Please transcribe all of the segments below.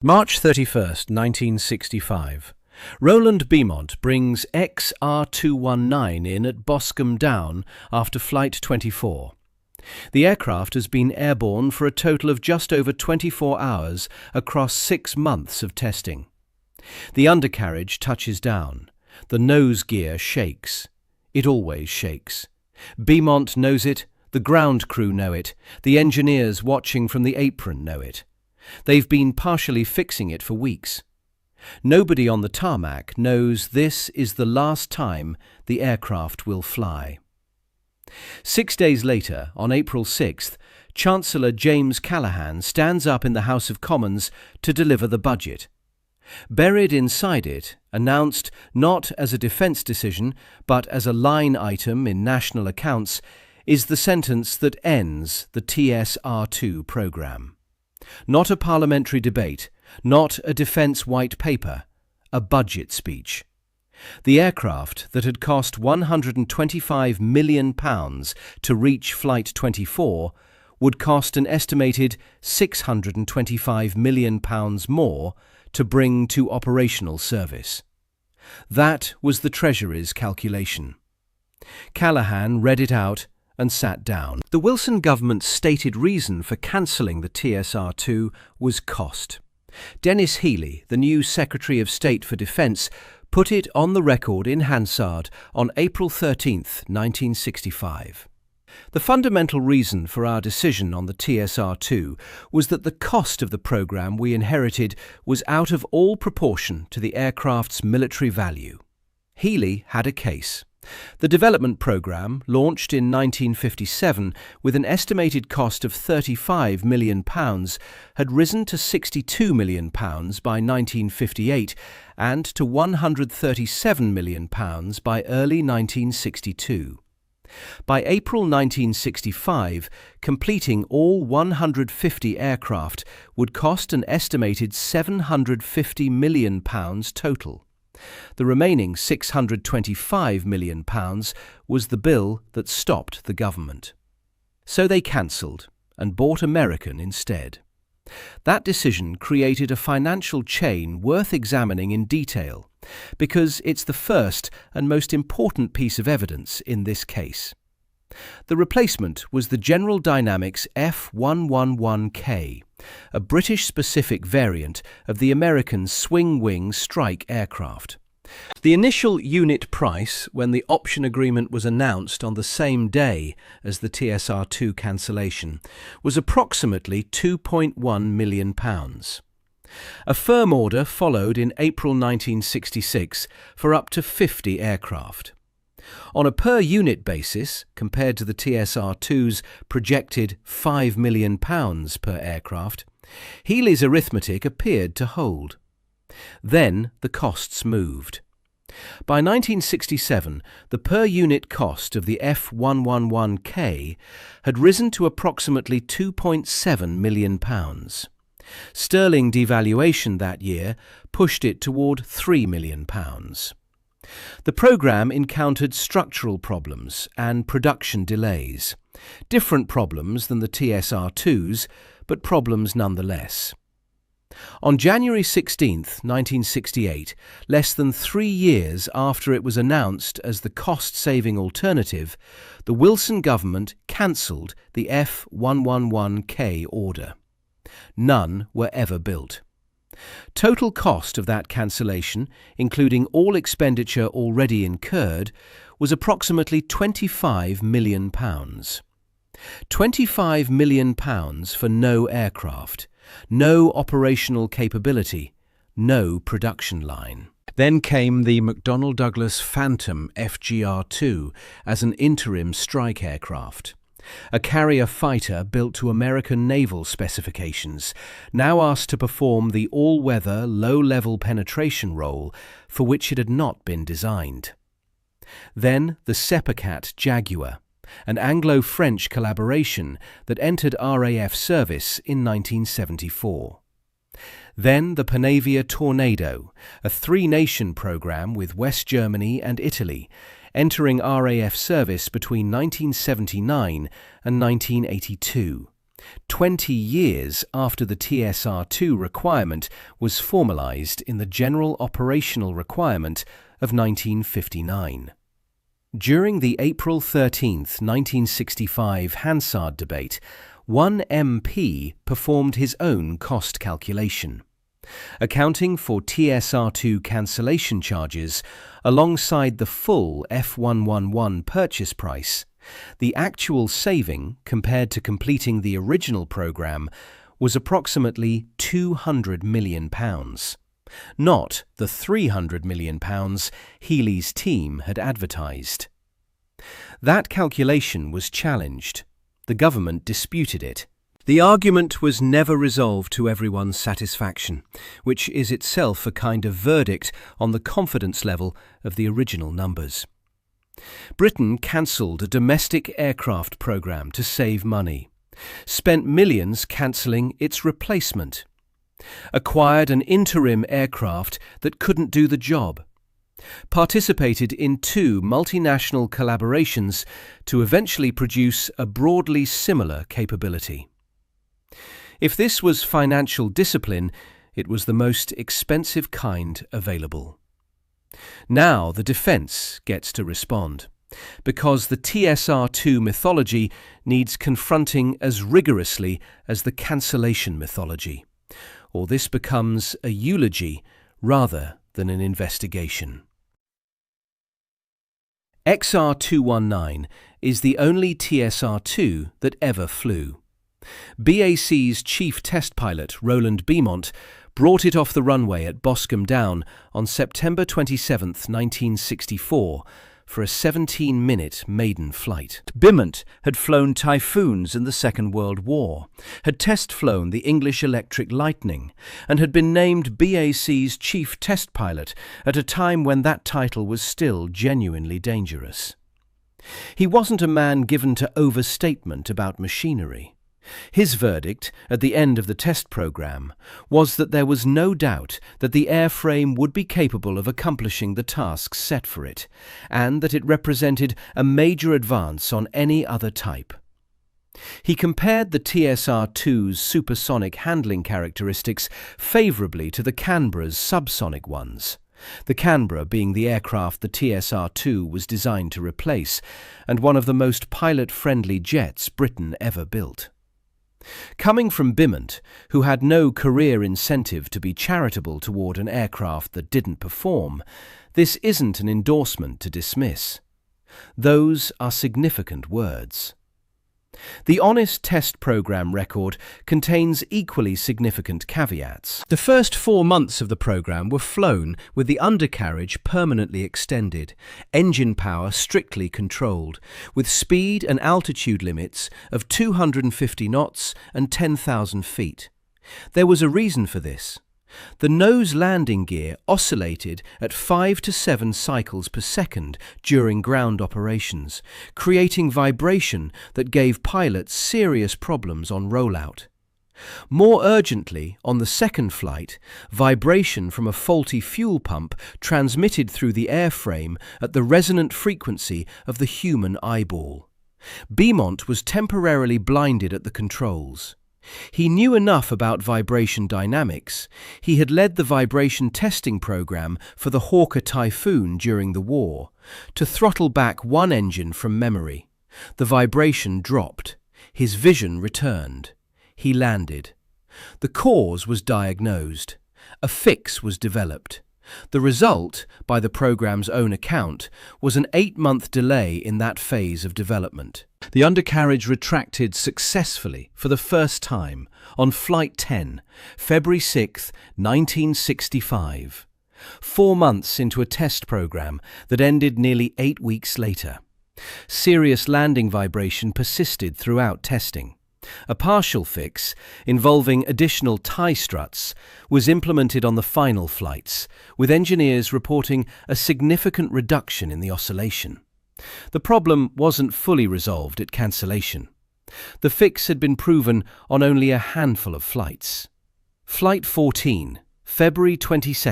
March 31st, 1965. Roland Beamont brings XR-219 in at Boscombe Down after Flight 24. The aircraft has been airborne for a total of just over 24 hours across 6 months of testing. The undercarriage touches down. The nose gear shakes. It always shakes. Beamont knows it, the ground crew know it, the engineers watching from the apron know it. They've been partially fixing it for weeks. Nobody on the tarmac knows this is the last time the aircraft will fly. 6 days later, on April 6th, Chancellor James Callaghan stands up in the House of Commons to deliver the budget. Buried inside it, announced not as a defence decision but as a line item in national accounts, is the sentence that ends the TSR-2 programme. Not a parliamentary debate, not a defence white paper, a budget speech. The aircraft that had cost £125 million to reach Flight 24 would cost an estimated £625 million more to bring to operational service. That was the Treasury's calculation. Callaghan read it out and sat down. The Wilson government's stated reason for cancelling the TSR-2 was cost. Dennis Healey, the new Secretary of State for Defence, put it on the record in Hansard on April 13, 1965. The fundamental reason for our decision on the TSR-2 was that the cost of the programme we inherited was out of all proportion to the aircraft's military value. Healey had a case. The development programme, launched in 1957 with an estimated cost of £35 million, had risen to £62 million by 1958 and to £137 million by early 1962. By April 1965, completing all 150 aircraft would cost an estimated £750 million total. The remaining £625 million was the bill that stopped the government. So they cancelled and bought American instead. That decision created a financial chain worth examining in detail, because it's the first and most important piece of evidence in this case. The replacement was the General Dynamics F111K, a British-specific variant of the American swing-wing strike aircraft. The initial unit price, when the option agreement was announced on the same day as the TSR-2 cancellation, was approximately £2.1 million. A firm order followed in April 1966 for up to 50 aircraft. On a per-unit basis, compared to the TSR-2's projected £5 million per aircraft, Healey's arithmetic appeared to hold. Then the costs moved. By 1967, the per-unit cost of the F111K had risen to approximately £2.7 million. Sterling devaluation that year pushed it toward £3 million. The programme encountered structural problems and production delays. Different problems than the TSR-2's, but problems nonetheless. On January 16, 1968, less than 3 years after it was announced as the cost-saving alternative, the Wilson government cancelled the F111K order. None were ever built. Total cost of that cancellation, including all expenditure already incurred, was approximately £25 million. £25 million for no aircraft, no operational capability, no production line. Then came the McDonnell Douglas Phantom FGR-2 as an interim strike aircraft. A carrier fighter built to American naval specifications, now asked to perform the all-weather, low-level penetration role for which it had not been designed. Then the Seppercat Jaguar, an Anglo-French collaboration that entered RAF service in 1974. Then the Panavia Tornado, a 3-nation programme with West Germany and Italy, entering RAF service between 1979 and 1982. 20 years after the TSR-2 requirement was formalised in the General Operational Requirement of 1959. During the April 13, 1965 Hansard debate, one MP performed his own cost calculation. Accounting for TSR-2 cancellation charges alongside the full F111 purchase price, the actual saving compared to completing the original programme was approximately £200 million, not the £300 million Healy's team had advertised. That calculation was challenged. The government disputed it. The argument was never resolved to everyone's satisfaction, which is itself a kind of verdict on the confidence level of the original numbers. Britain cancelled a domestic aircraft programme to save money, spent millions cancelling its replacement, acquired an interim aircraft that couldn't do the job, participated in 2 multinational collaborations to eventually produce a broadly similar capability. If this was financial discipline, it was the most expensive kind available. Now the defence gets to respond, because the TSR-2 mythology needs confronting as rigorously as the cancellation mythology, or this becomes a eulogy rather than an investigation. XR219 is the only TSR-2 that ever flew. BAC's chief test pilot, Roland Beamont, brought it off the runway at Boscombe Down on September 27, 1964, for a 17-minute maiden flight. Beamont had flown Typhoons in the Second World War, had test-flown the English Electric Lightning, and had been named BAC's chief test pilot at a time when that title was still genuinely dangerous. He wasn't a man given to overstatement about machinery. His verdict, at the end of the test programme, was that there was no doubt that the airframe would be capable of accomplishing the tasks set for it, and that it represented a major advance on any other type. He compared the TSR-2's supersonic handling characteristics favourably to the Canberra's subsonic ones, the Canberra being the aircraft the TSR-2 was designed to replace, and one of the most pilot-friendly jets Britain ever built. Coming from Beamont, who had no career incentive to be charitable toward an aircraft that didn't perform, this isn't an endorsement to dismiss. Those are significant words. The honest test programme record contains equally significant caveats. The first 4 months of the programme were flown with the undercarriage permanently extended, engine power strictly controlled, with speed and altitude limits of 250 knots and 10,000 feet. There was a reason for this. The nose landing gear oscillated at 5 to 7 cycles per second during ground operations, creating vibration that gave pilots serious problems on rollout. More urgently, on the second flight, vibration from a faulty fuel pump transmitted through the airframe at the resonant frequency of the human eyeball. Beamont was temporarily blinded at the controls. He knew enough about vibration dynamics. He had led the vibration testing program for the Hawker Typhoon during the war, to throttle back one engine from memory. The vibration dropped. His vision returned. He landed. The cause was diagnosed. A fix was developed. The result, by the program's own account, was an 8-month delay in that phase of development. The undercarriage retracted successfully for the first time on Flight 10, February 6, 1965, 4 months into a test program that ended nearly 8 weeks later. Serious landing vibration persisted throughout testing. A partial fix, involving additional tie struts, was implemented on the final flights, with engineers reporting a significant reduction in the oscillation. The problem wasn't fully resolved at cancellation. The fix had been proven on only a handful of flights. Flight 14, February 22,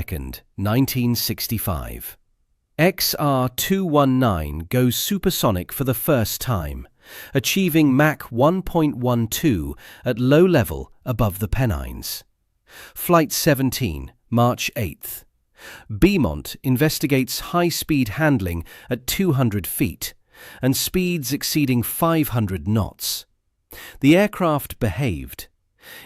1965. XR219 goes supersonic for the first time, achieving Mach 1.12 at low level above the Pennines. Flight 17, March 8th. Beamont investigates high-speed handling at 200 feet and speeds exceeding 500 knots. The aircraft behaved.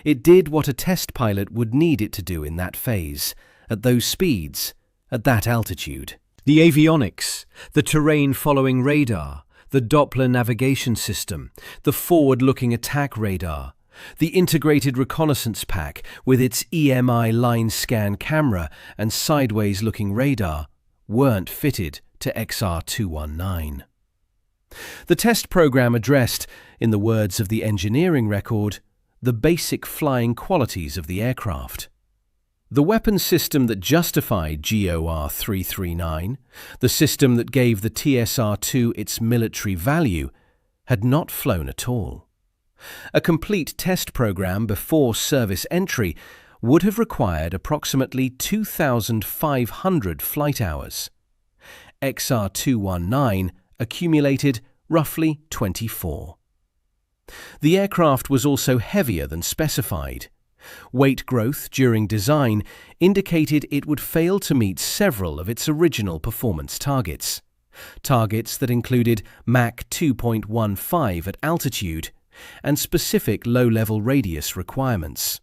It did what a test pilot would need it to do in that phase, at those speeds, at that altitude. The avionics, the terrain-following radar, the Doppler navigation system, the forward-looking attack radar, the integrated reconnaissance pack with its EMI line scan camera and sideways-looking radar weren't fitted to XR-219. The test program addressed, in the words of the engineering record, the basic flying qualities of the aircraft. The weapon system that justified GOR 339, the system that gave the TSR-2 its military value, had not flown at all. A complete test program before service entry would have required approximately 2,500 flight hours. XR-219 accumulated roughly 24. The aircraft was also heavier than specified. Weight growth during design indicated it would fail to meet several of its original performance targets. Targets that included Mach 2.15 at altitude and specific low-level radius requirements.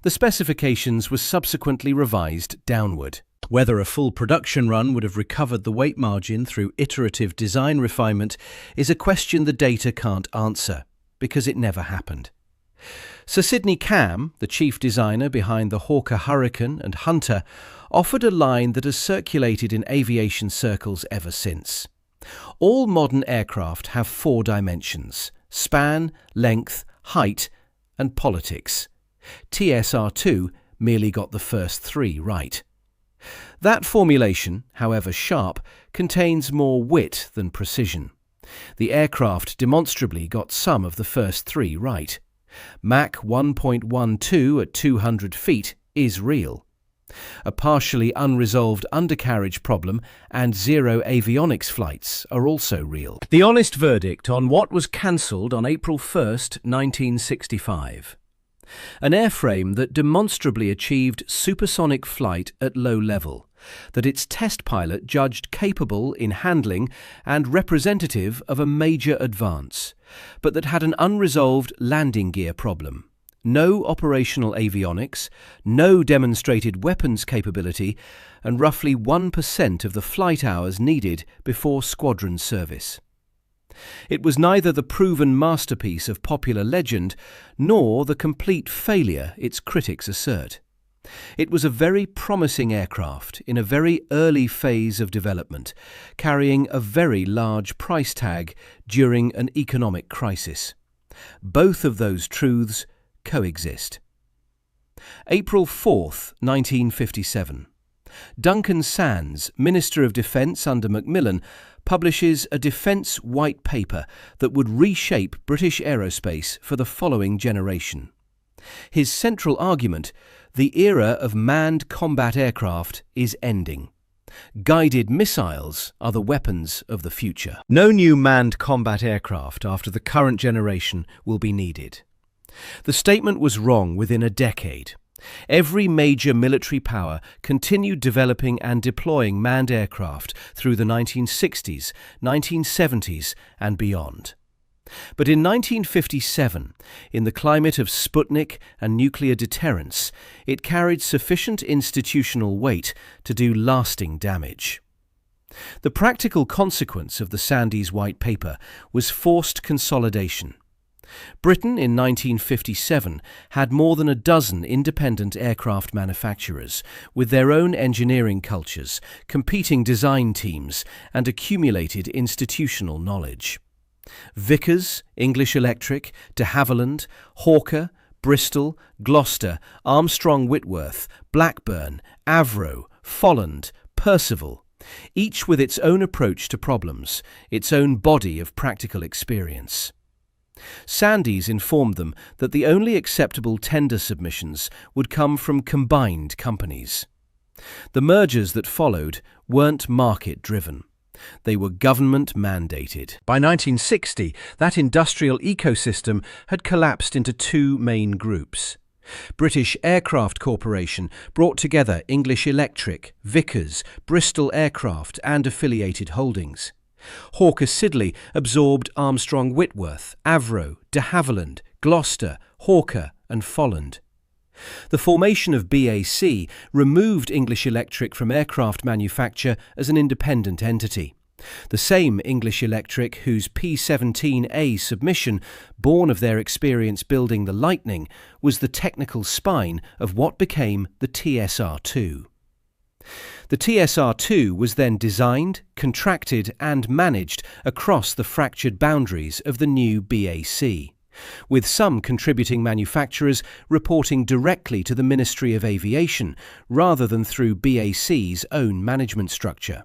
The specifications were subsequently revised downward. Whether a full production run would have recovered the weight margin through iterative design refinement is a question the data can't answer, because it never happened. Sir Sidney Cam, the chief designer behind the Hawker Hurricane and Hunter, offered a line that has circulated in aviation circles ever since. All modern aircraft have 4 dimensions: span, length, height, and politics. TSR-2 merely got the first 3 right. That formulation, however sharp, contains more wit than precision. The aircraft demonstrably got some of the first 3 right. Mach 1.12 at 200 feet is real. A partially unresolved undercarriage problem and 0 avionics flights are also real. The honest verdict on what was cancelled on April 1st, 1965. An airframe that demonstrably achieved supersonic flight at low level, that its test pilot judged capable in handling and representative of a major advance, but that had an unresolved landing gear problem. No operational avionics, no demonstrated weapons capability, and roughly 1% of the flight hours needed before squadron service. It was neither the proven masterpiece of popular legend nor the complete failure its critics assert. It was a very promising aircraft in a very early phase of development, carrying a very large price tag during an economic crisis. Both of those truths coexist. April 4th, 1957. Duncan Sands, Minister of Defence under Macmillan, publishes a defence white paper that would reshape British aerospace for the following generation. His central argument: the era of manned combat aircraft is ending. Guided missiles are the weapons of the future. No new manned combat aircraft after the current generation will be needed. The statement was wrong within a decade. Every major military power continued developing and deploying manned aircraft through the 1960s, 1970s and beyond. But in 1957, in the climate of Sputnik and nuclear deterrence, it carried sufficient institutional weight to do lasting damage. The practical consequence of the Sandys White Paper was forced consolidation. Britain in 1957 had more than a dozen independent aircraft manufacturers with their own engineering cultures, competing design teams and accumulated institutional knowledge. Vickers, English Electric, de Havilland, Hawker, Bristol, Gloucester, Armstrong Whitworth, Blackburn, Avro, Folland, Percival, each with its own approach to problems, its own body of practical experience. Sandys informed them that the only acceptable tender submissions would come from combined companies. The mergers that followed weren't market-driven. They were government-mandated. By 1960, that industrial ecosystem had collapsed into two main groups. British Aircraft Corporation brought together English Electric, Vickers, Bristol Aircraft and affiliated holdings. Hawker Siddeley absorbed Armstrong Whitworth, Avro, de Havilland, Gloucester, Hawker and Folland. The formation of BAC removed English Electric from aircraft manufacture as an independent entity. The same English Electric whose P-17A submission, born of their experience building the Lightning, was the technical spine of what became the TSR-2. The TSR-2 was then designed, contracted and managed across the fractured boundaries of the new BAC, with some contributing manufacturers reporting directly to the Ministry of Aviation rather than through BAC's own management structure.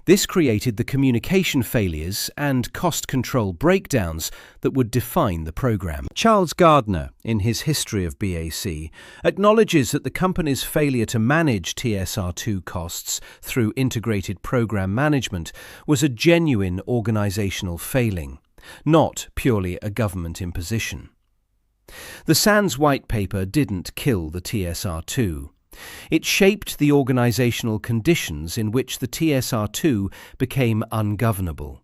This created the communication failures and cost control breakdowns that would define the programme. Charles Gardner, in his History of BAC, acknowledges that the company's failure to manage TSR-2 costs through integrated programme management was a genuine organisational failing, not purely a government imposition. The Sands White Paper didn't kill the TSR-2. It shaped the organisational conditions in which the TSR-2 became ungovernable.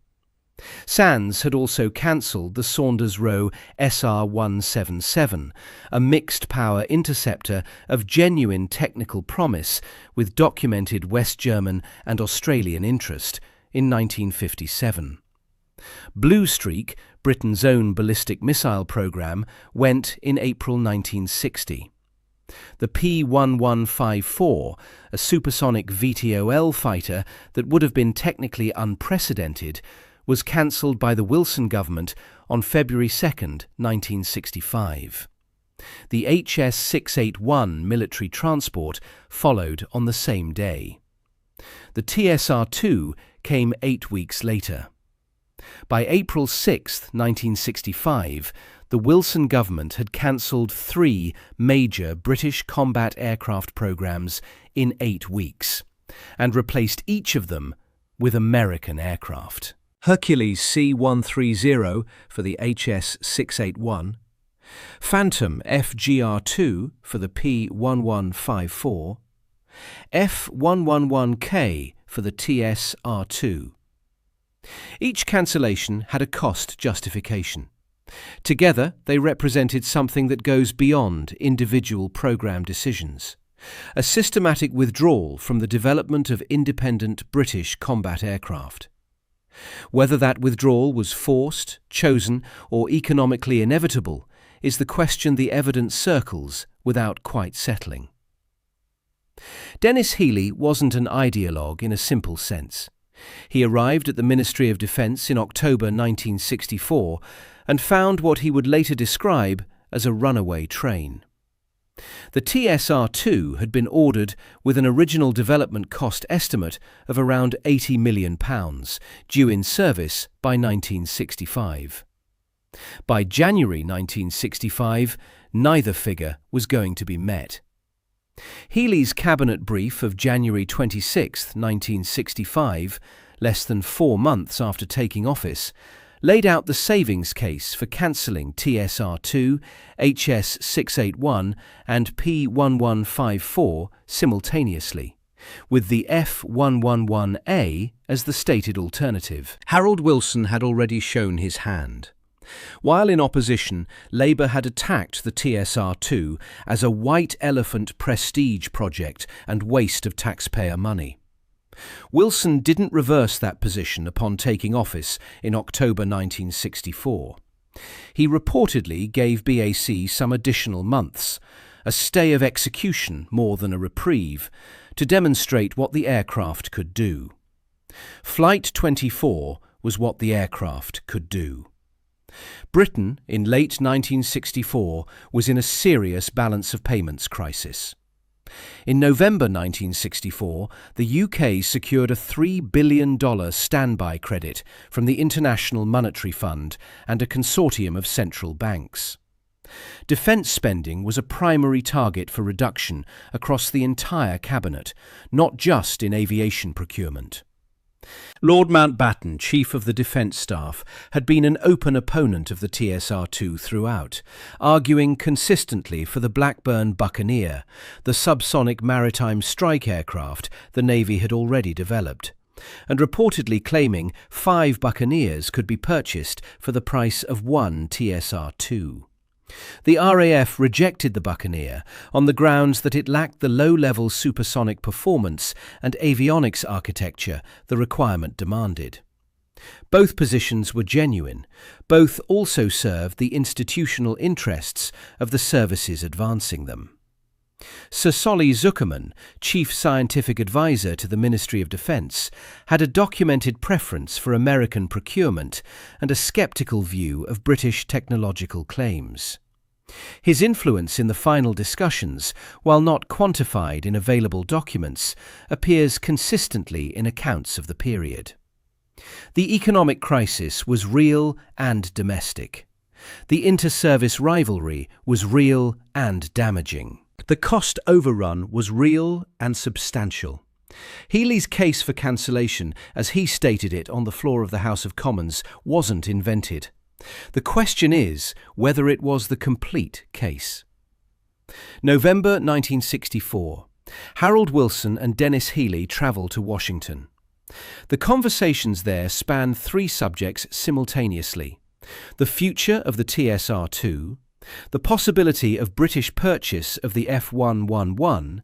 Sands had also cancelled the Saunders Roe SR-177, a mixed-power interceptor of genuine technical promise with documented West German and Australian interest, in 1957. Blue Streak, Britain's own ballistic missile programme, went in April 1960. The P-1154, a supersonic VTOL fighter that would have been technically unprecedented, was cancelled by the Wilson government on February 2, 1965. The HS-681 military transport followed on the same day. The TSR-2 came 8 weeks later. By April 6, 1965, the Wilson government had cancelled 3 major British combat aircraft programmes in 8 weeks, and replaced each of them with American aircraft. Hercules C-130 for the HS-681, Phantom FGR-2 for the P-1154, F-111K for the TSR-2. Each cancellation had a cost justification. Together, they represented something that goes beyond individual programme decisions, a systematic withdrawal from the development of independent British combat aircraft. Whether that withdrawal was forced, chosen, or economically inevitable is the question the evidence circles without quite settling. Dennis Healey wasn't an ideologue in a simple sense. He arrived at the Ministry of Defence in October 1964 and found what he would later describe as a runaway train. The TSR-2 had been ordered with an original development cost estimate of around £80 million, due in service by 1965. By January 1965, neither figure was going to be met. Healey's cabinet brief of January 26, 1965, less than 4 months after taking office, laid out the savings case for cancelling TSR-2, HS-681 and P-1154 simultaneously, with the F-111A as the stated alternative. Harold Wilson had already shown his hand. While in opposition, Labour had attacked the TSR-2 as a white elephant prestige project and waste of taxpayer money. Wilson didn't reverse that position upon taking office in October 1964. He reportedly gave BAC some additional months, a stay of execution more than a reprieve, to demonstrate what the aircraft could do. Flight 24 was what the aircraft could do. Britain, in late 1964, was in a serious balance of payments crisis. In November 1964, the UK secured a $3 billion standby credit from the International Monetary Fund and a consortium of central banks. Defence spending was a primary target for reduction across the entire cabinet, not just in aviation procurement. Lord Mountbatten, Chief of the Defence Staff, had been an open opponent of the TSR-2 throughout, arguing consistently for the Blackburn Buccaneer, the subsonic maritime strike aircraft the Navy had already developed, and reportedly claiming 5 Buccaneers could be purchased for the price of 1 TSR-2. The RAF rejected the Buccaneer on the grounds that it lacked the low-level supersonic performance and avionics architecture the requirement demanded. Both positions were genuine. Both also served the institutional interests of the services advancing them. Sir Solly Zuckerman, Chief Scientific Advisor to the Ministry of Defence, had a documented preference for American procurement and a sceptical view of British technological claims. His influence in the final discussions, while not quantified in available documents, appears consistently in accounts of the period. The economic crisis was real and domestic. The inter-service rivalry was real and damaging. The cost overrun was real and substantial. Healey's case for cancellation, as he stated it on the floor of the House of Commons, wasn't invented. The question is whether it was the complete case. November 1964. Harold Wilson and Dennis Healey travel to Washington. The conversations there span 3 subjects simultaneously: the future of the TSR-2, the possibility of British purchase of the F-111,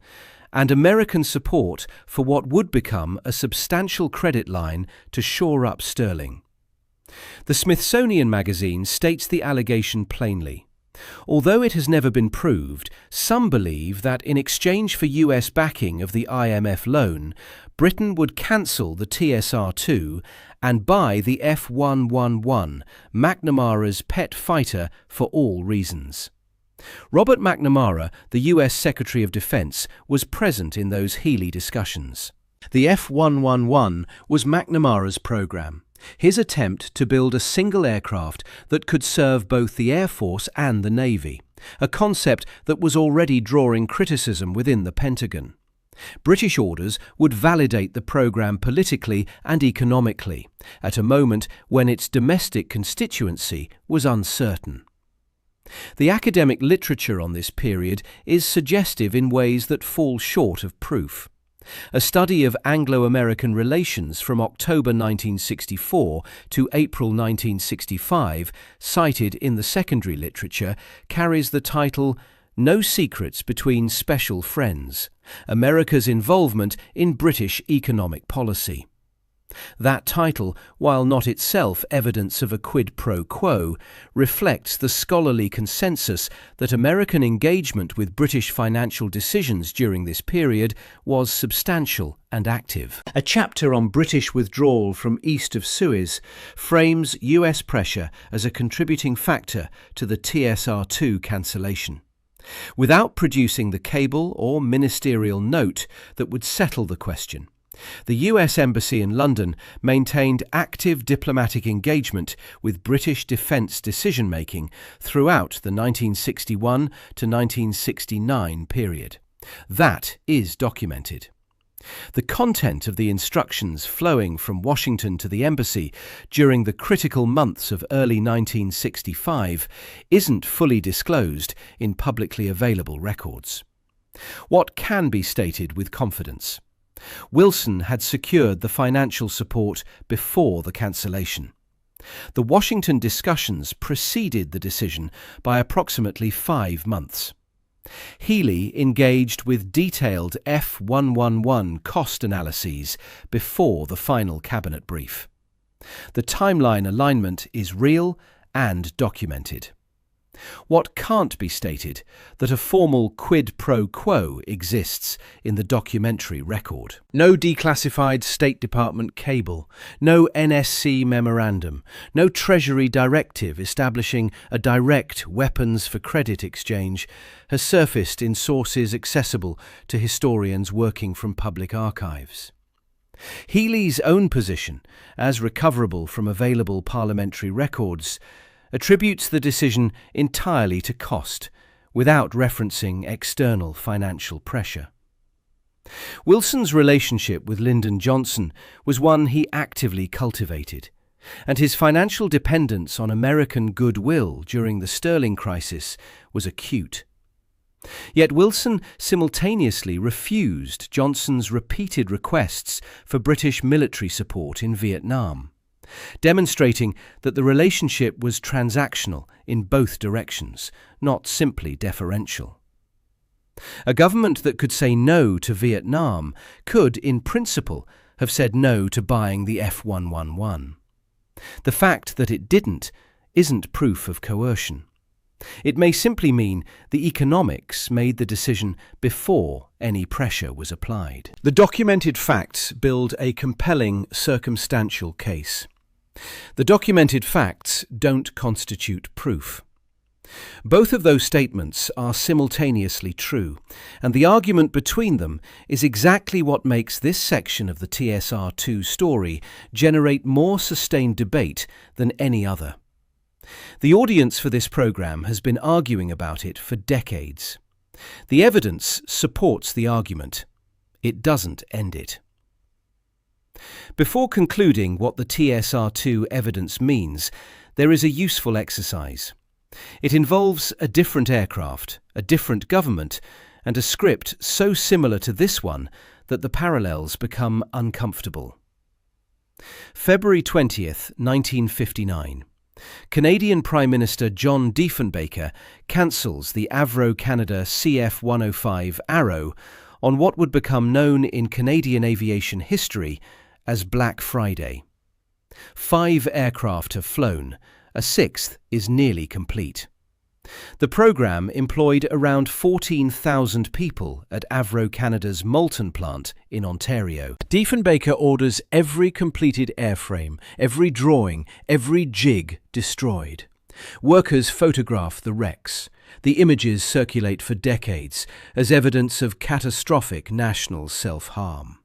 and American support for what would become a substantial credit line to shore up sterling. The Smithsonian magazine states the allegation plainly. Although it has never been proved, some believe that in exchange for US backing of the IMF loan, Britain would cancel the TSR-2 and buy the F-111, McNamara's pet fighter, for all reasons. Robert McNamara, the US Secretary of Defense, was present in those Healey discussions. The F-111 was McNamara's program, his attempt to build a single aircraft that could serve both the Air Force and the Navy, a concept that was already drawing criticism within the Pentagon. British orders would validate the program politically and economically, at a moment when its domestic constituency was uncertain. The academic literature on this period is suggestive in ways that fall short of proof. A study of Anglo-American relations from October 1964 to April 1965, cited in the secondary literature, carries the title "No Secrets Between Special Friends: America's Involvement in British Economic Policy." That title, while not itself evidence of a quid pro quo, reflects the scholarly consensus that American engagement with British financial decisions during this period was substantial and active. A chapter on British withdrawal from east of Suez frames US pressure as a contributing factor to the TSR-2 cancellation. Without producing the cable or ministerial note that would settle the question, the US Embassy in London maintained active diplomatic engagement with British defence decision-making throughout the 1961 to 1969 period. That is documented. The content of the instructions flowing from Washington to the embassy during the critical months of early 1965 isn't fully disclosed in publicly available records. What can be stated with confidence? Wilson had secured the financial support before the cancellation. The Washington discussions preceded the decision by approximately 5 months. Healey engaged with detailed F-111 cost analyses before the final cabinet brief. The timeline alignment is real and documented. What can't be stated, that a formal quid pro quo exists in the documentary record. No declassified State Department cable, no NSC memorandum, no Treasury directive establishing a direct weapons for credit exchange has surfaced in sources accessible to historians working from public archives. Healey's own position, as recoverable from available parliamentary records, attributes the decision entirely to cost, without referencing external financial pressure. Wilson's relationship with Lyndon Johnson was one he actively cultivated, and his financial dependence on American goodwill during the Sterling crisis was acute. Yet Wilson simultaneously refused Johnson's repeated requests for British military support in Vietnam, demonstrating that the relationship was transactional in both directions, not simply deferential. A government that could say no to Vietnam could, in principle, have said no to buying the F-111. The fact that it didn't isn't proof of coercion. It may simply mean the economics made the decision before any pressure was applied. The documented facts build a compelling circumstantial case. The documented facts don't constitute proof. Both of those statements are simultaneously true, and the argument between them is exactly what makes this section of the TSR-2 story generate more sustained debate than any other. The audience for this program has been arguing about it for decades. The evidence supports the argument. It doesn't end it. Before concluding what the TSR-2 evidence means, there is a useful exercise. It involves a different aircraft, a different government, and a script so similar to this one that the parallels become uncomfortable. February 20th, 1959. Canadian Prime Minister John Diefenbaker cancels the Avro Canada CF-105 Arrow on what would become known in Canadian aviation history as Black Friday. 5 aircraft have flown, a 6th is nearly complete. The programme employed around 14,000 people at Avro Canada's Moulton plant in Ontario. Diefenbaker orders every completed airframe, every drawing, every jig destroyed. Workers photograph the wrecks. The images circulate for decades as evidence of catastrophic national self-harm.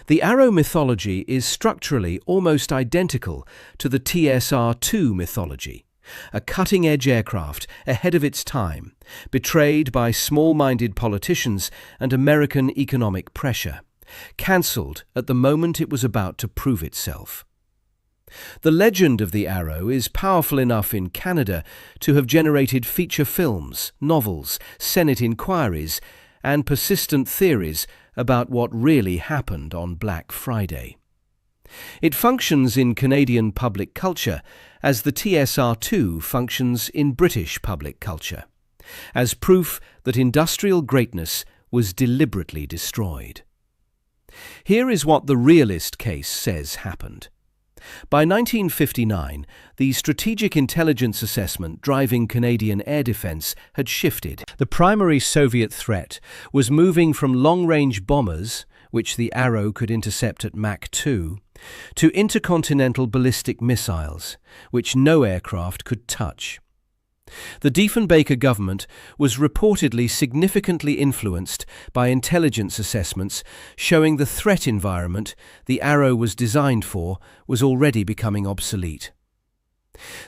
The Arrow mythology is structurally almost identical to the TSR-2 mythology. A cutting-edge aircraft ahead of its time, betrayed by small-minded politicians and American economic pressure, cancelled at the moment it was about to prove itself. The legend of the Arrow is powerful enough in Canada to have generated feature films, novels, Senate inquiries, and persistent theories about what really happened on Black Friday. It functions in Canadian public culture as the TSR-2 functions in British public culture, as proof that industrial greatness was deliberately destroyed. Here is what the realist case says happened. By 1959, the strategic intelligence assessment driving Canadian air defence had shifted. The primary Soviet threat was moving from long-range bombers, which the Arrow could intercept at Mach 2, to intercontinental ballistic missiles, which no aircraft could touch. The Diefenbaker government was reportedly significantly influenced by intelligence assessments showing the threat environment the Arrow was designed for was already becoming obsolete.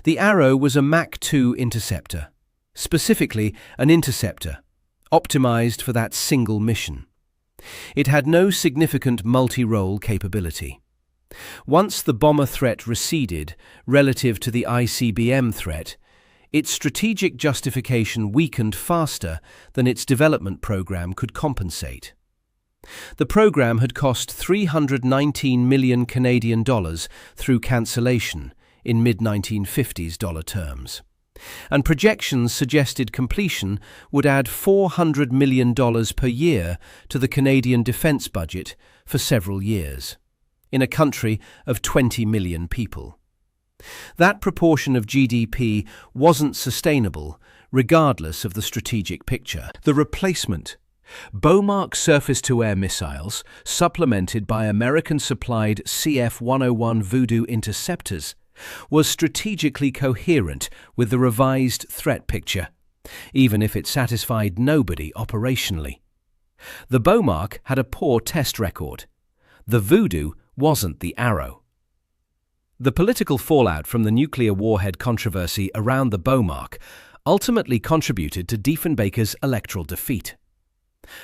The Arrow was a Mach 2 interceptor, specifically an interceptor, optimized for that single mission. It had no significant multi-role capability. Once the bomber threat receded relative to the ICBM threat, its strategic justification weakened faster than its development program could compensate. The program had cost $319 million Canadian dollars through cancellation in mid-1950s dollar terms, and projections suggested completion would add $400 million per year to the Canadian defence budget for several years, in a country of 20 million people. That proportion of GDP wasn't sustainable, regardless of the strategic picture. The replacement, Bomark surface-to-air missiles, supplemented by American-supplied CF-101 Voodoo interceptors, was strategically coherent with the revised threat picture, even if it satisfied nobody operationally. The Bomark had a poor test record. The Voodoo wasn't the Arrow. The political fallout from the nuclear warhead controversy around the Bomark ultimately contributed to Diefenbaker's electoral defeat.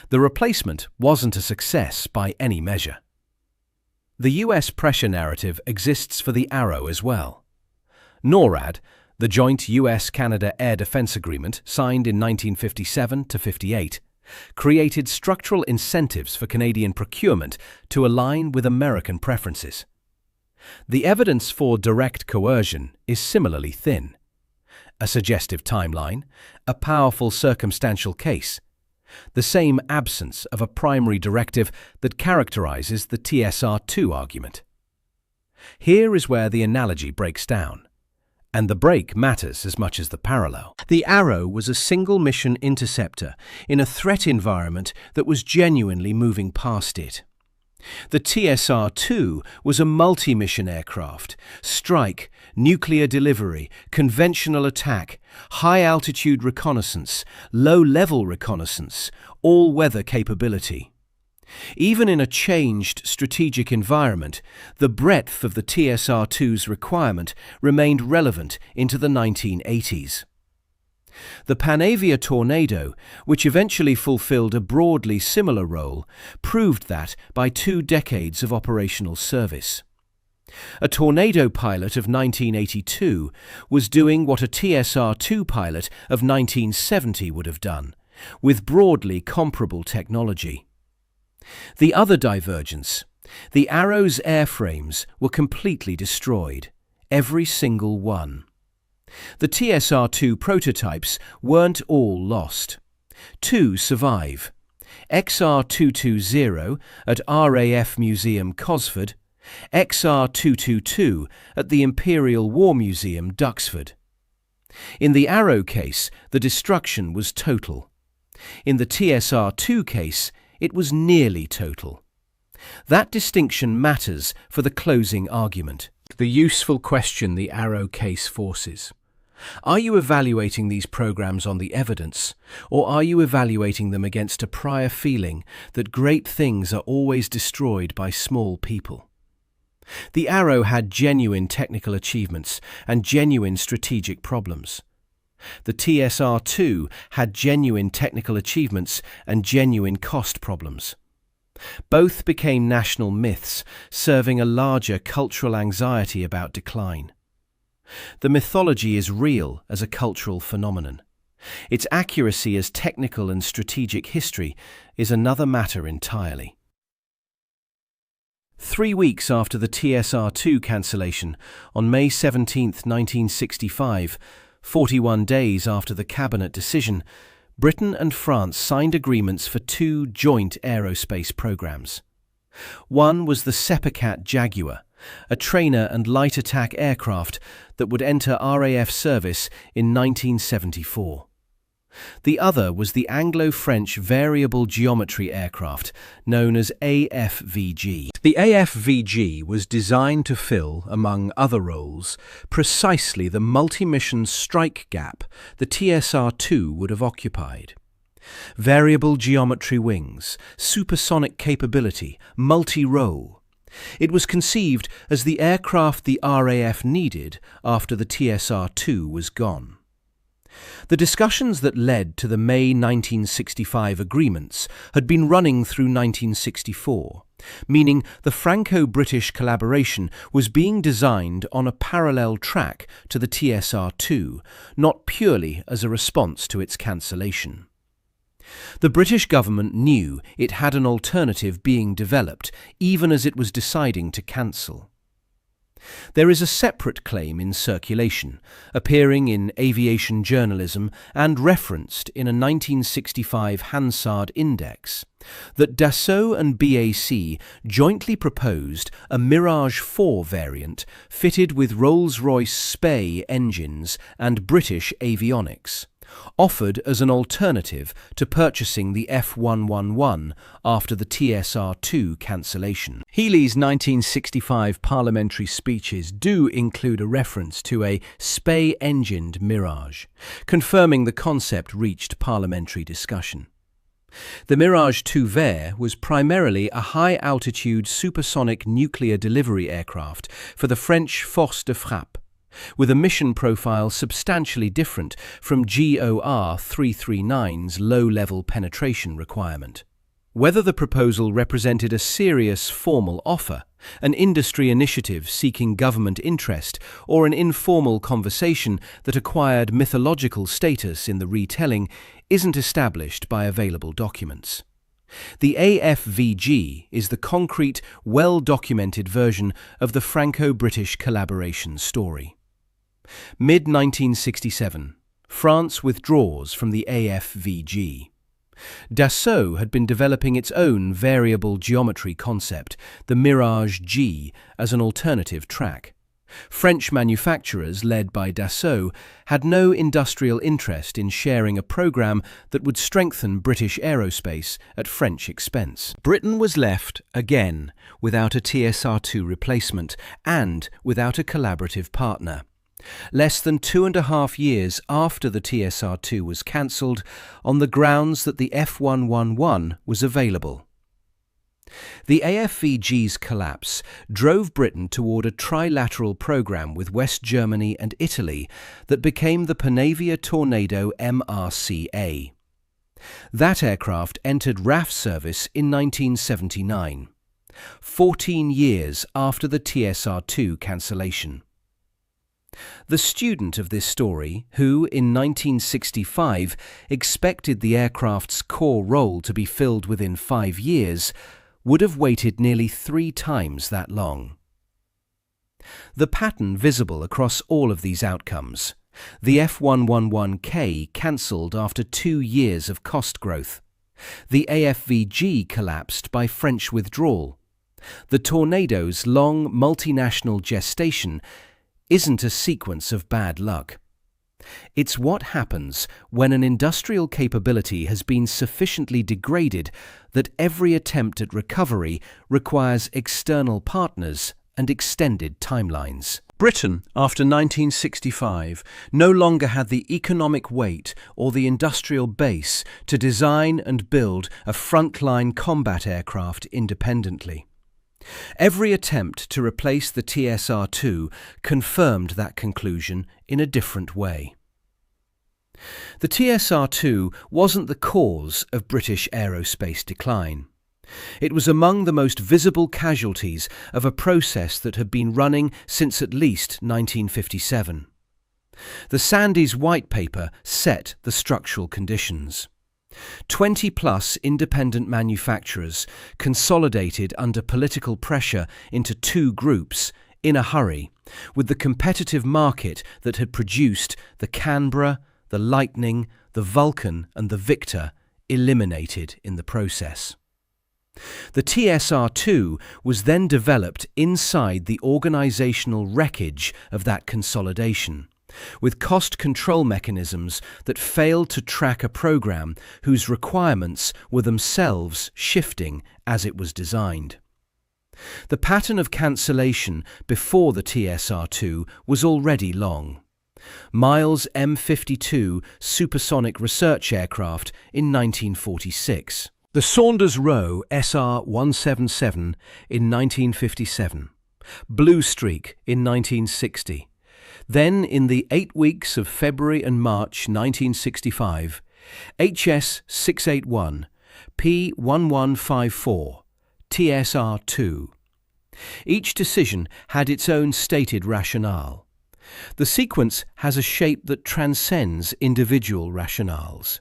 The replacement wasn't a success by any measure. The US pressure narrative exists for the Arrow as well. NORAD, the joint US-Canada Air Defense Agreement signed in 1957–58, created structural incentives for Canadian procurement to align with American preferences. The evidence for direct coercion is similarly thin. A suggestive timeline, a powerful circumstantial case, the same absence of a primary directive that characterizes the TSR-2 argument. Here is where the analogy breaks down, and the break matters as much as the parallel. The Arrow was a single-mission interceptor in a threat environment that was genuinely moving past it. The TSR-2 was a multi-mission aircraft: strike, nuclear delivery, conventional attack, high-altitude reconnaissance, low-level reconnaissance, all-weather capability. Even in a changed strategic environment, the breadth of the TSR-2's requirement remained relevant into the 1980s. The Panavia Tornado, which eventually fulfilled a broadly similar role, proved that by 2 decades of operational service. A Tornado pilot of 1982 was doing what a TSR-2 pilot of 1970 would have done, with broadly comparable technology. The other divergence: the Arrow's airframes were completely destroyed, every single one. The TSR-2 prototypes weren't all lost. 2 survive: XR-220 at RAF Museum Cosford, XR-222 at the Imperial War Museum Duxford. In the Arrow case, the destruction was total. In the TSR-2 case, it was nearly total. That distinction matters for the closing argument. The useful question the Arrow case forces: are you evaluating these programs on the evidence, or are you evaluating them against a prior feeling that great things are always destroyed by small people? The Arrow had genuine technical achievements and genuine strategic problems. The TSR-2 had genuine technical achievements and genuine cost problems. Both became national myths, serving a larger cultural anxiety about decline. The mythology is real as a cultural phenomenon. Its accuracy as technical and strategic history is another matter entirely. 3 weeks after the TSR-2 cancellation, on May 17, 1965, 41 days after the Cabinet decision, Britain and France signed agreements for 2 joint aerospace programs. One was the Seppicat Jaguar, a trainer and light attack aircraft that would enter RAF service in 1974. The other was the Anglo-French variable geometry aircraft, known as AFVG. The AFVG was designed to fill, among other roles, precisely the multi-mission strike gap the TSR-2 would have occupied. Variable geometry wings, supersonic capability, multi-role. It was conceived as the aircraft the RAF needed after the TSR-2 was gone. The discussions that led to the May 1965 agreements had been running through 1964, meaning the Franco-British collaboration was being designed on a parallel track to the TSR-2, not purely as a response to its cancellation. The British government knew it had an alternative being developed, even as it was deciding to cancel. There is a separate claim in circulation, appearing in aviation journalism and referenced in a 1965 Hansard Index, that Dassault and BAC jointly proposed a Mirage 4 variant fitted with Rolls-Royce Spey engines and British avionics, offered as an alternative to purchasing the F111 after the TSR-2 cancellation. Healey's 1965 parliamentary speeches do include a reference to a Spey-engined Mirage, confirming the concept reached parliamentary discussion. The Mirage 2 Ver was primarily a high-altitude supersonic nuclear delivery aircraft for the French Force de Frappe. with a mission profile substantially different from GOR 339's low-level penetration requirement. Whether the proposal represented a serious formal offer, an industry initiative seeking government interest, or an informal conversation that acquired mythological status in the retelling isn't established by available documents. The AFVG is the concrete, well-documented version of the Franco-British collaboration story. Mid-1967, France withdraws from the AFVG. Dassault had been developing its own variable geometry concept, the Mirage G, as an alternative track. French manufacturers, led by Dassault, had no industrial interest in sharing a program that would strengthen British aerospace at French expense. Britain was left, again, without a TSR-2 replacement and without a collaborative partner. Less than 2.5 years after the TSR-2 was cancelled, on the grounds that the F111 was available. The AFVG's collapse drove Britain toward a trilateral programme with West Germany and Italy that became the Panavia Tornado MRCA. That aircraft entered RAF service in 1979, 14 years after the TSR-2 cancellation. The student of this story, who in 1965 expected the aircraft's core role to be filled within 5 years, would have waited nearly 3 times that long. The pattern visible across all of these outcomes: the F111K cancelled after 2 years of cost growth, the AFVG collapsed by French withdrawal, the Tornado's long multinational gestation isn't a sequence of bad luck. It's what happens when an industrial capability has been sufficiently degraded that every attempt at recovery requires external partners and extended timelines. Britain, after 1965, no longer had the economic weight or the industrial base to design and build a frontline combat aircraft independently. Every attempt to replace the TSR-2 confirmed that conclusion in a different way. The TSR-2 wasn't the cause of British aerospace decline. It was among the most visible casualties of a process that had been running since at least 1957. The Sandys White Paper set the structural conditions. 20+ independent manufacturers consolidated under political pressure into 2 groups in a hurry, with the competitive market that had produced the Canberra, the Lightning, the Vulcan and the Victor eliminated in the process. The TSR-2 was then developed inside the organisational wreckage of that consolidation, with cost control mechanisms that failed to track a programme whose requirements were themselves shifting as it was designed. The pattern of cancellation before the TSR-2 was already long. Miles M52 supersonic research aircraft in 1946. The Saunders Roe SR-177 in 1957. Blue Streak in 1960. Then, in the 8 weeks of February and March 1965, HS-681, P1154, TSR-2. Each decision had its own stated rationale. The sequence has a shape that transcends individual rationales.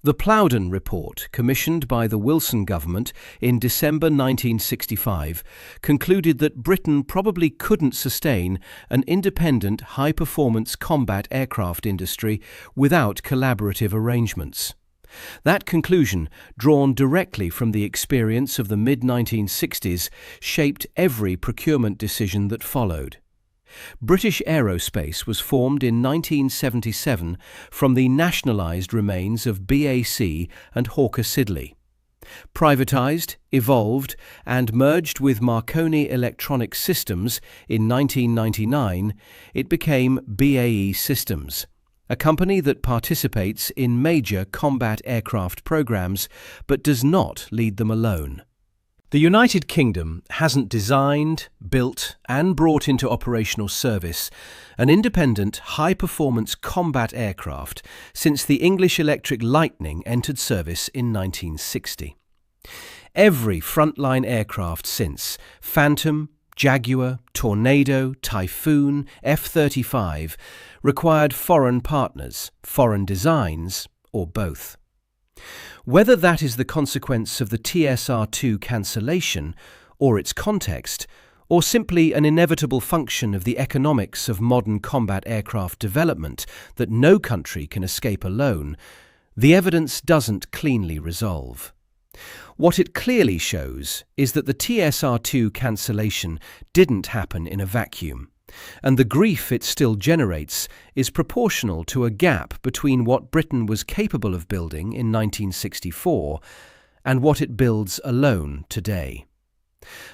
The Plowden Report, commissioned by the Wilson government in December 1965, concluded that Britain probably couldn't sustain an independent, high-performance combat aircraft industry without collaborative arrangements. That conclusion, drawn directly from the experience of the mid-1960s, shaped every procurement decision that followed. British Aerospace was formed in 1977 from the nationalised remains of BAC and Hawker Siddeley. Privatised, evolved and merged with Marconi Electronic Systems in 1999, it became BAE Systems, a company that participates in major combat aircraft programmes but does not lead them alone. The United Kingdom hasn't designed, built and brought into operational service an independent, high-performance combat aircraft since the English Electric Lightning entered service in 1960. Every frontline aircraft since, Phantom, Jaguar, Tornado, Typhoon, F-35, required foreign partners, foreign designs, or both. Whether that is the consequence of the TSR-2 cancellation, or its context, or simply an inevitable function of the economics of modern combat aircraft development that no country can escape alone, the evidence doesn't cleanly resolve. What it clearly shows is that the TSR-2 cancellation didn't happen in a vacuum, and the grief it still generates is proportional to a gap between what Britain was capable of building in 1964 and what it builds alone today.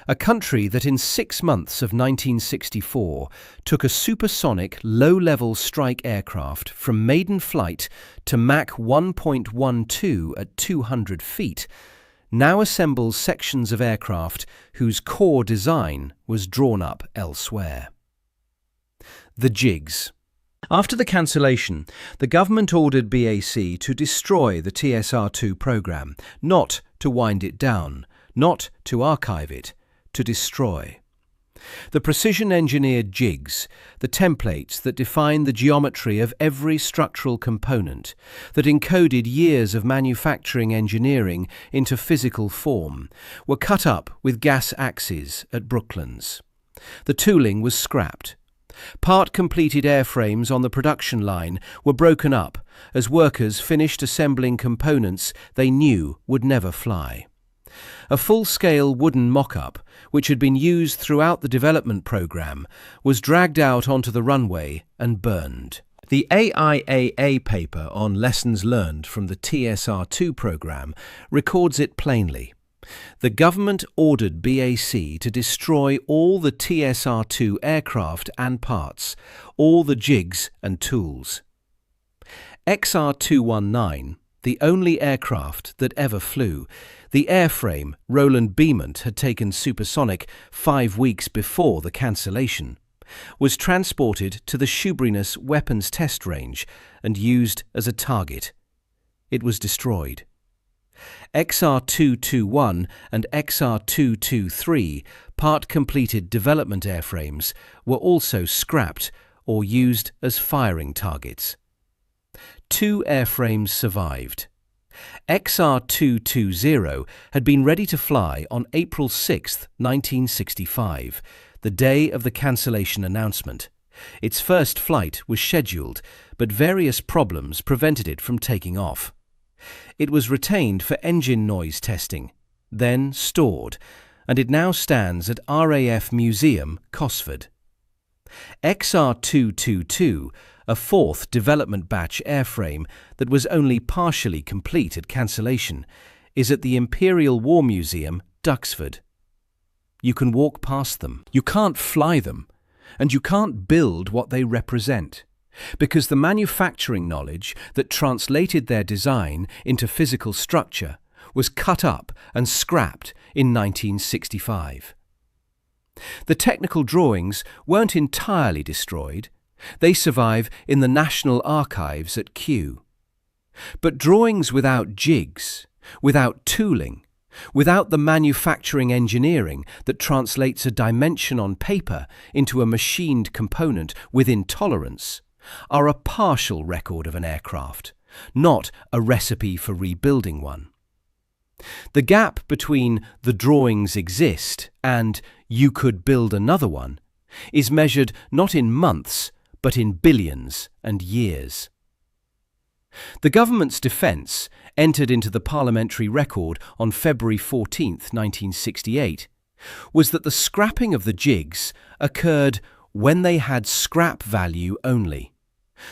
A country that in 6 months of 1964 took a supersonic low-level strike aircraft from maiden flight to Mach 1.12 at 200 feet now assembles sections of aircraft whose core design was drawn up elsewhere. The jigs. After the cancellation, the government ordered BAC to destroy the TSR-2 programme, not to wind it down, not to archive it, to destroy. The precision-engineered jigs, the templates that defined the geometry of every structural component, that encoded years of manufacturing engineering into physical form, were cut up with gas axes at Brooklands. The tooling was scrapped. Part-completed airframes on the production line were broken up as workers finished assembling components they knew would never fly. A full-scale wooden mock-up, which had been used throughout the development programme, was dragged out onto the runway and burned. The AIAA paper on lessons learned from the TSR-2 programme records it plainly. The government ordered BAC to destroy all the TSR-2 aircraft and parts, all the jigs and tools. XR-219, the only aircraft that ever flew, the airframe Roland Beamont had taken supersonic 5 weeks before the cancellation, was transported to the Shoeburyness Weapons Test Range and used as a target. It was destroyed. XR-221 and XR-223 part-completed development airframes were also scrapped or used as firing targets. 2 airframes survived. XR-220 had been ready to fly on April 6, 1965, the day of the cancellation announcement. Its first flight was scheduled, but various problems prevented it from taking off. It was retained for engine noise testing, then stored, and it now stands at RAF Museum, Cosford. XR-222, a 4th development batch airframe that was only partially complete at cancellation, is at the Imperial War Museum, Duxford. You can walk past them. You can't fly them, and you can't build what they represent, because the manufacturing knowledge that translated their design into physical structure was cut up and scrapped in 1965. The technical drawings weren't entirely destroyed. They survive in the National Archives at Kew. But drawings without jigs, without tooling, without the manufacturing engineering that translates a dimension on paper into a machined component within tolerance, are a partial record of an aircraft, not a recipe for rebuilding one. The gap between the drawings exist and you could build another one is measured not in months, but in billions and years. The government's defence, entered into the parliamentary record on February 14, 1968, was that the scrapping of the jigs occurred when they had scrap value only.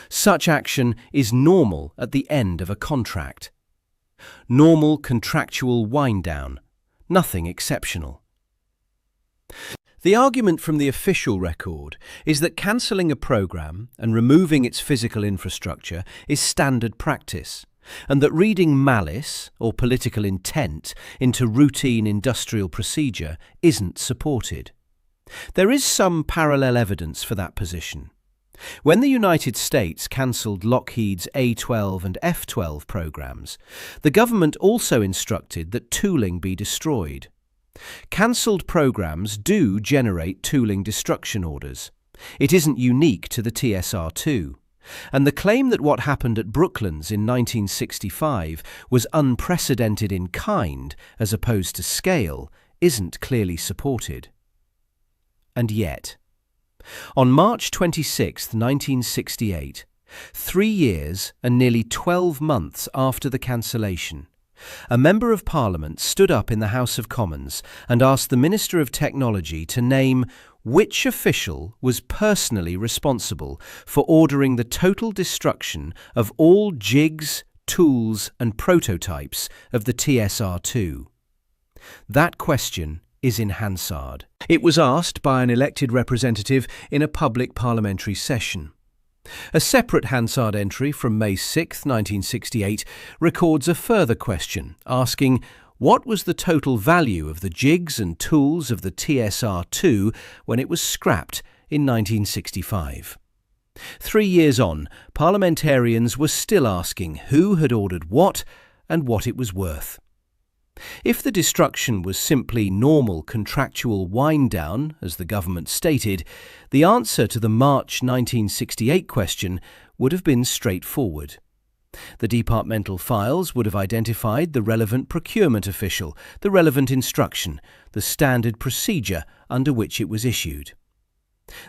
Such action is normal at the end of a contract. Normal contractual wind-down, nothing exceptional. The argument from the official record is that cancelling a programme and removing its physical infrastructure is standard practice, and that reading malice or political intent into routine industrial procedure isn't supported. There is some parallel evidence for that position. When the United States cancelled Lockheed's A-12 and F-12 programs, the government also instructed that tooling be destroyed. Cancelled programs do generate tooling destruction orders. It isn't unique to the TSR-2. And the claim that what happened at Brooklands in 1965 was unprecedented in kind as opposed to scale isn't clearly supported. And yet, on March 26, 1968, 3 years and nearly 12 months after the cancellation, a Member of Parliament stood up in the House of Commons and asked the Minister of Technology to name which official was personally responsible for ordering the total destruction of all jigs, tools and prototypes of the TSR-2. That question is in Hansard. It was asked by an elected representative in a public parliamentary session. A separate Hansard entry from May 6, 1968 records a further question, asking what was the total value of the jigs and tools of the TSR-2 when it was scrapped in 1965. 3 years on, parliamentarians were still asking who had ordered what and what it was worth. If the destruction was simply normal contractual wind-down, as the government stated, the answer to the March 1968 question would have been straightforward. The departmental files would have identified the relevant procurement official, the relevant instruction, the standard procedure under which it was issued.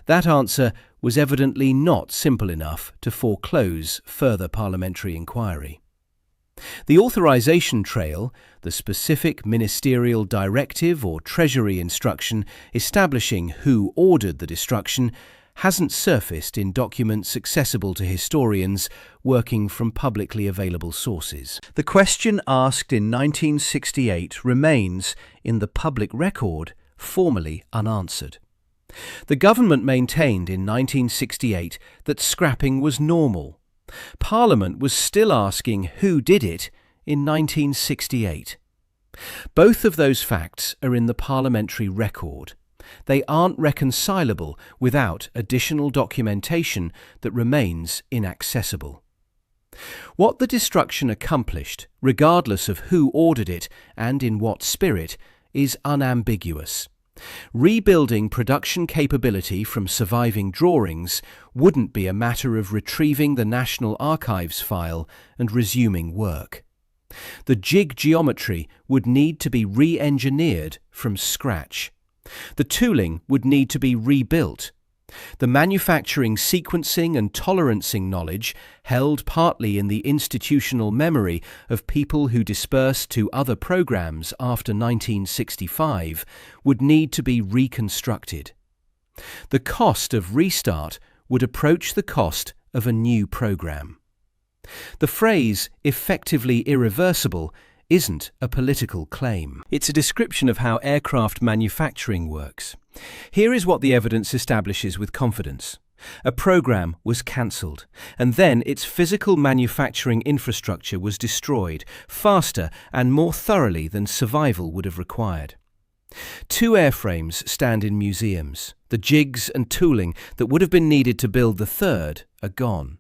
That answer was evidently not simple enough to foreclose further parliamentary inquiry. The authorization trail, the specific ministerial directive or Treasury instruction establishing who ordered the destruction, hasn't surfaced in documents accessible to historians working from publicly available sources. The question asked in 1968 remains, in the public record, formally unanswered. The government maintained in 1968 that scrapping was normal. Parliament was still asking who did it in 1968. Both of those facts are in the parliamentary record. They aren't reconcilable without additional documentation that remains inaccessible. What the destruction accomplished, regardless of who ordered it and in what spirit, is unambiguous. Rebuilding production capability from surviving drawings wouldn't be a matter of retrieving the National Archives file and resuming work. The jig geometry would need to be re-engineered from scratch. The tooling would need to be rebuilt. The manufacturing sequencing and tolerancing knowledge, held partly in the institutional memory of people who dispersed to other programs after 1965, would need to be reconstructed. The cost of restart would approach the cost of a new program. The phrase effectively irreversible isn't a political claim. It's a description of how aircraft manufacturing works. Here is what the evidence establishes with confidence. A program was cancelled, and then its physical manufacturing infrastructure was destroyed faster and more thoroughly than survival would have required. 2 airframes stand in museums. The jigs and tooling that would have been needed to build the third are gone.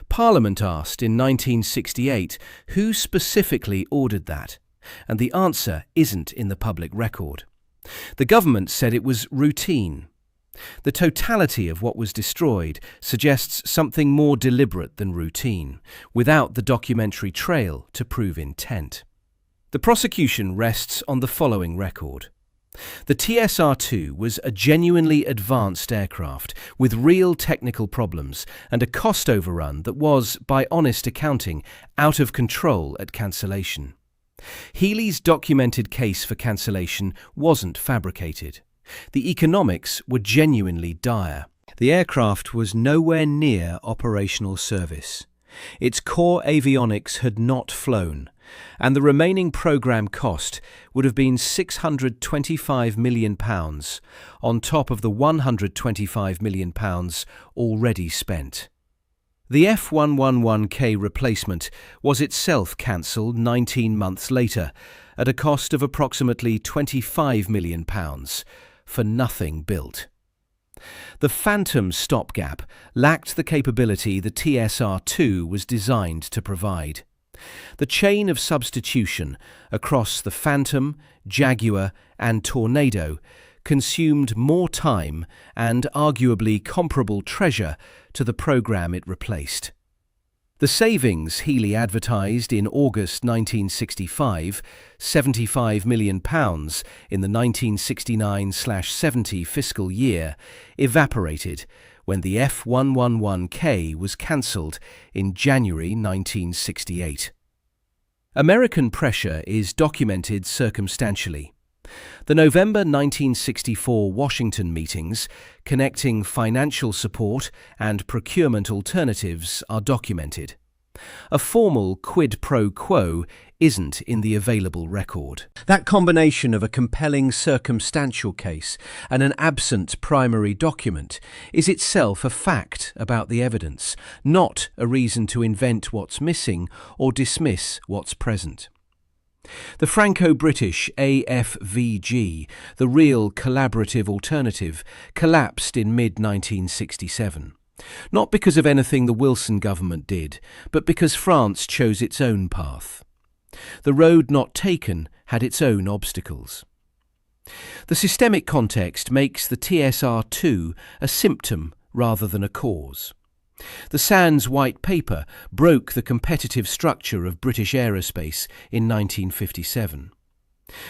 Parliament asked in 1968 who specifically ordered that, and the answer isn't in the public record. The government said it was routine. The totality of what was destroyed suggests something more deliberate than routine, without the documentary trail to prove intent. The prosecution rests on the following record. The TSR-2 was a genuinely advanced aircraft with real technical problems and a cost overrun that was, by honest accounting, out of control at cancellation. Healy's documented case for cancellation wasn't fabricated. The economics were genuinely dire. The aircraft was nowhere near operational service. Its core avionics had not flown, and the remaining programme cost would have been £625 million, on top of the £125 million already spent. The F111K replacement was itself cancelled 19 months later at a cost of approximately £25 million for nothing built. The Phantom stopgap lacked the capability the TSR-2 was designed to provide. The chain of substitution across the Phantom, Jaguar and Tornado consumed more time and arguably comparable treasure to the programme it replaced. The savings Healey advertised in August 1965, £75 million in the 1969/70 fiscal year, evaporated when the F111K was cancelled in January 1968. American pressure is documented circumstantially. The November 1964 Washington meetings connecting financial support and procurement alternatives are documented. A formal quid pro quo isn't in the available record. That combination of a compelling circumstantial case and an absent primary document is itself a fact about the evidence, not a reason to invent what's missing or dismiss what's present. The Franco-British AFVG, the real collaborative alternative, collapsed in mid-1967. Not because of anything the Wilson government did, but because France chose its own path. The road not taken had its own obstacles. The systemic context makes the TSR-2 a symptom rather than a cause. The Sands White Paper broke the competitive structure of British aerospace in 1957.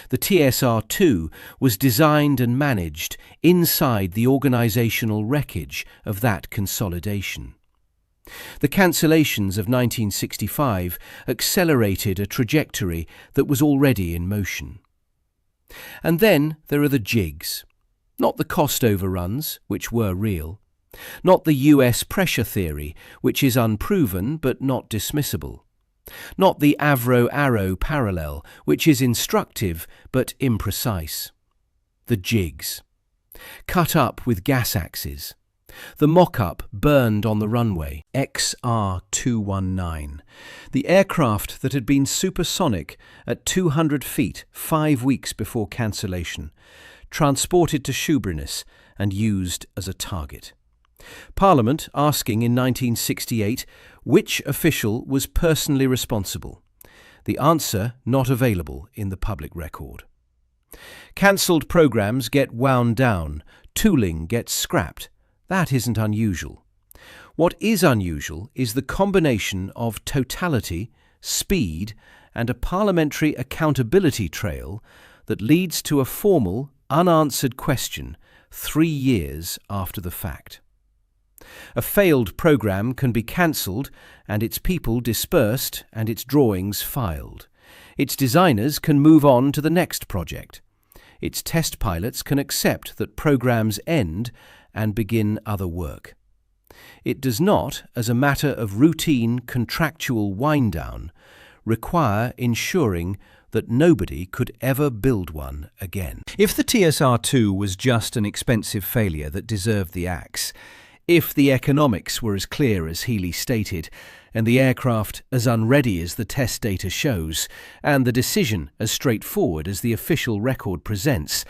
The TSR-2 was designed and managed inside the organisational wreckage of that consolidation. The cancellations of 1965 accelerated a trajectory that was already in motion. And then there are the jigs. Not the cost overruns, which were real. Not the US pressure theory, which is unproven but not dismissible. Not the Avro Arrow parallel, which is instructive but imprecise. The jigs. Cut up with gas axes. The mock-up burned on the runway, XR-219, the aircraft that had been supersonic at 200 feet 5 weeks before cancellation, transported to Shoeburyness and used as a target. Parliament asking in 1968 which official was personally responsible. The answer not available in the public record. Cancelled programmes get wound down, tooling gets scrapped. That isn't unusual. What is unusual is the combination of totality, speed, and a parliamentary accountability trail that leads to a formal, unanswered question 3 years after the fact. A failed programme can be cancelled and its people dispersed and its drawings filed. Its designers can move on to the next project. Its test pilots can accept that programmes end and begin other work. It does not, as a matter of routine contractual wind-down, require ensuring that nobody could ever build one again. If the TSR-2 was just an expensive failure that deserved the axe, if the economics were as clear as Healey stated, and the aircraft as unready as the test data shows, and the decision as straightforward as the official record presents,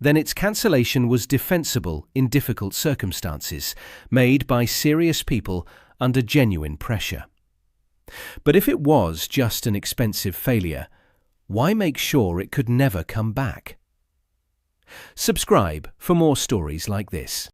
then its cancellation was defensible in difficult circumstances, made by serious people under genuine pressure. But if it was just an expensive failure, why make sure it could never come back? Subscribe for more stories like this.